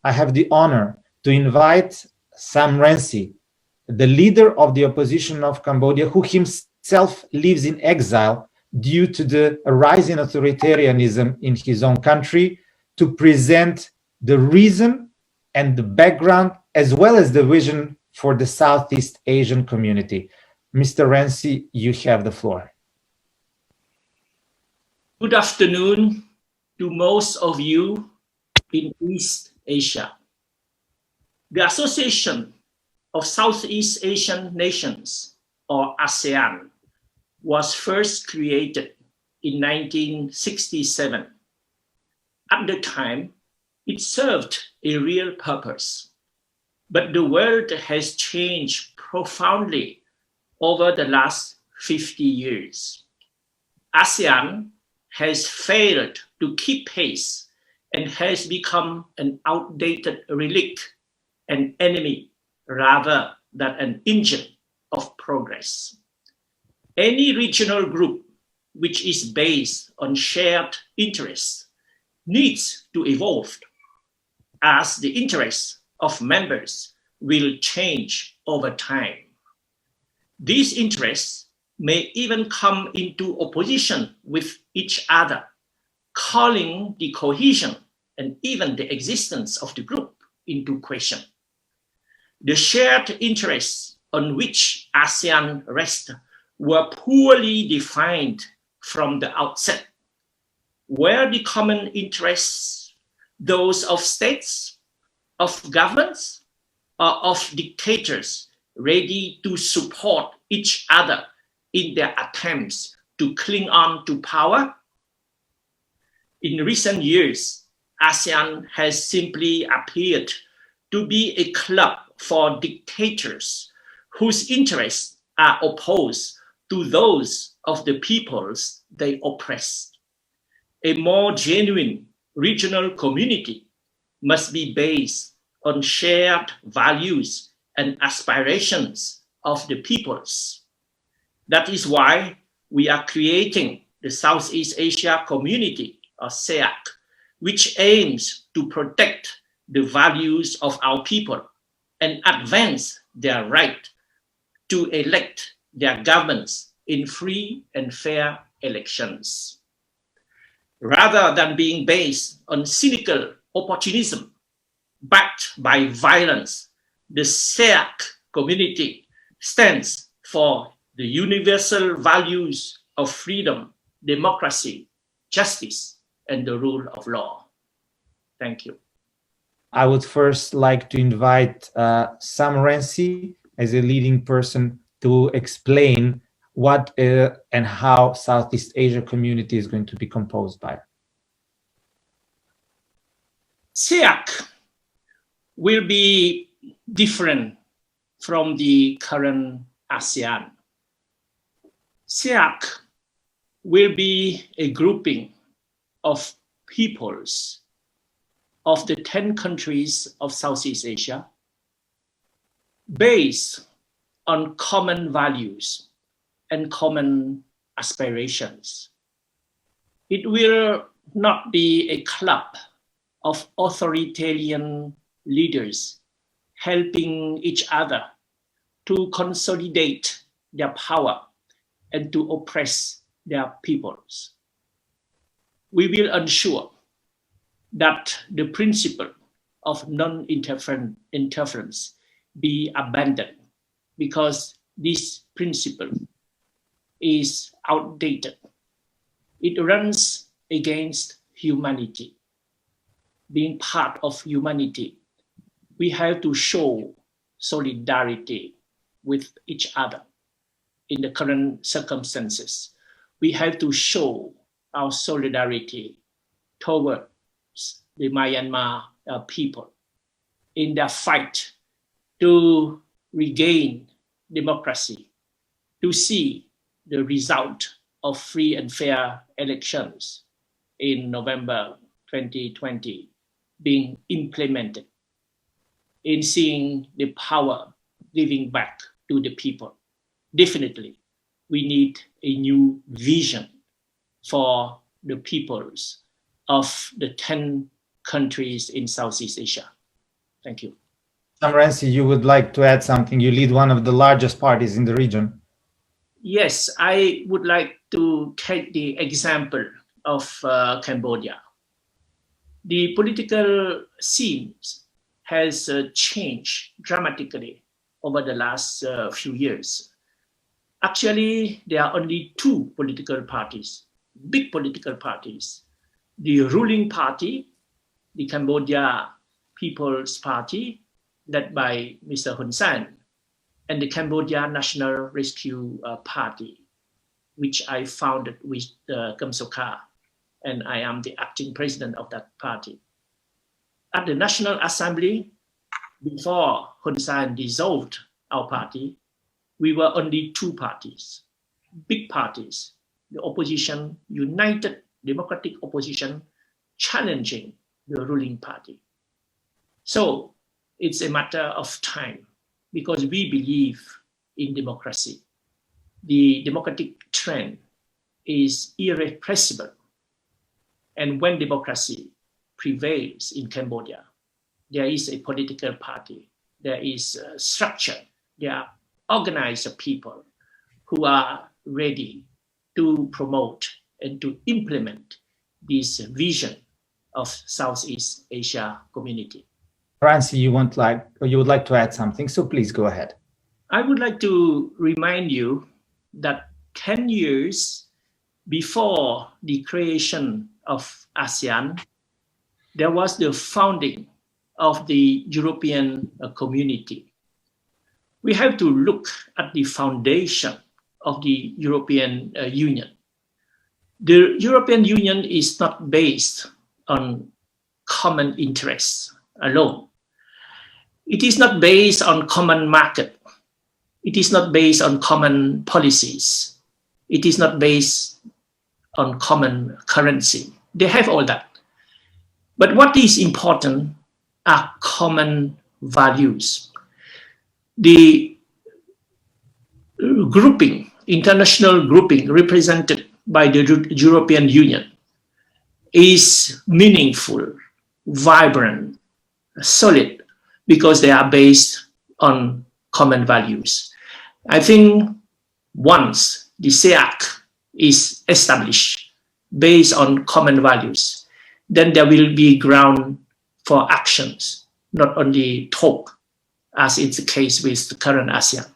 I have the honor to invite Sam Rainsy, the leader of the opposition of Cambodia, who himself lives in exile due to the rising authoritarianism in his own country, to present the reason and the background, as well as the vision for the Southeast Asian community. Mr. Rainsy, you have the floor. Good afternoon to most of you in East Asia. The Association of Southeast Asian Nations, or ASEAN, was first created in 1967. At the time, it served a real purpose, but the world has changed profoundly over the last 50 years. ASEAN has failed to keep pace and has become an outdated relic, an enemy rather than an engine of progress. Any regional group which is based on shared interests needs to evolve, as the interests of members will change over time. These interests may even come into opposition with each other, calling the cohesion and even the existence of the group into question. The shared interests on which ASEAN rests were poorly defined from the outset. Were the common interests those of states, of governments, or of dictators ready to support each other in their attempts to cling on to power? In recent years, ASEAN has simply appeared to be a club for dictators whose interests are opposed to those of the peoples they oppress. A more genuine regional community must be based on shared values and aspirations of the peoples. That is why we are creating the Southeast Asia Community, or SEAC, which aims to protect the values of our people and advance their right to elect their governments in free and fair elections. Rather than being based on cynical opportunism backed by violence, the SEAC community stands for the universal values of freedom, democracy, justice, and the rule of law. Thank you. I would first like to invite Sam Rainsy as a leading person to explain what and how Southeast Asia community is going to be composed by. SEAC will be different from the current ASEAN. SEAC will be a grouping of peoples of the 10 countries of Southeast Asia based on common values and common aspirations. It will not be a club of authoritarian leaders helping each other to consolidate their power and to oppress their peoples. We will ensure that the principle of non-interference be abandoned, because this principle is outdated. It runs against humanity. Being part of humanity, we have to show solidarity with each other. In the current circumstances, we have to show our solidarity towards the Myanmar people in their fight to regain democracy, to see the result of free and fair elections in November 2020 being implemented, in seeing the power giving back to the people. Definitely, we need a new vision for the peoples of the 10 countries in Southeast Asia. Thank you. Sam Rainsy, you would like to add something? You lead one of the largest parties in the region. Yes, I would like to take the example of Cambodia. The political scene has changed dramatically over the last few years. Actually, there are only two political parties, big political parties. The ruling party, the Cambodia People's Party, led by Mr. Hun Sen, and the Cambodia National Rescue Party, which I founded with Kem Sokha, and I am the acting president of that party. At the National Assembly, before Hun Sen dissolved our party, we were only two parties, big parties, the opposition, united democratic opposition, challenging the ruling party. So it's a matter of time because we believe in democracy. The democratic trend is irrepressible. And when democracy prevails in Cambodia, there is a political party, there is a structure, there are organized people who are ready to promote and to implement this vision of Southeast Asia community. Rainsy, you would like to add something, so please go ahead. I would like to remind you that 10 years before the creation of ASEAN, there was the founding of the European community. We have to look at the foundation of the European Union. The European Union is not based on common interests alone. It is not based on common market. It is not based on common policies. It is not based on common currency. They have all that. But what is important are common values. The grouping, international grouping represented by the European Union is meaningful, vibrant, solid, because they are based on common values. I think once the SEAC is established based on common values, then there will be ground for actions, not only talk, as is the case with the current ASEAN.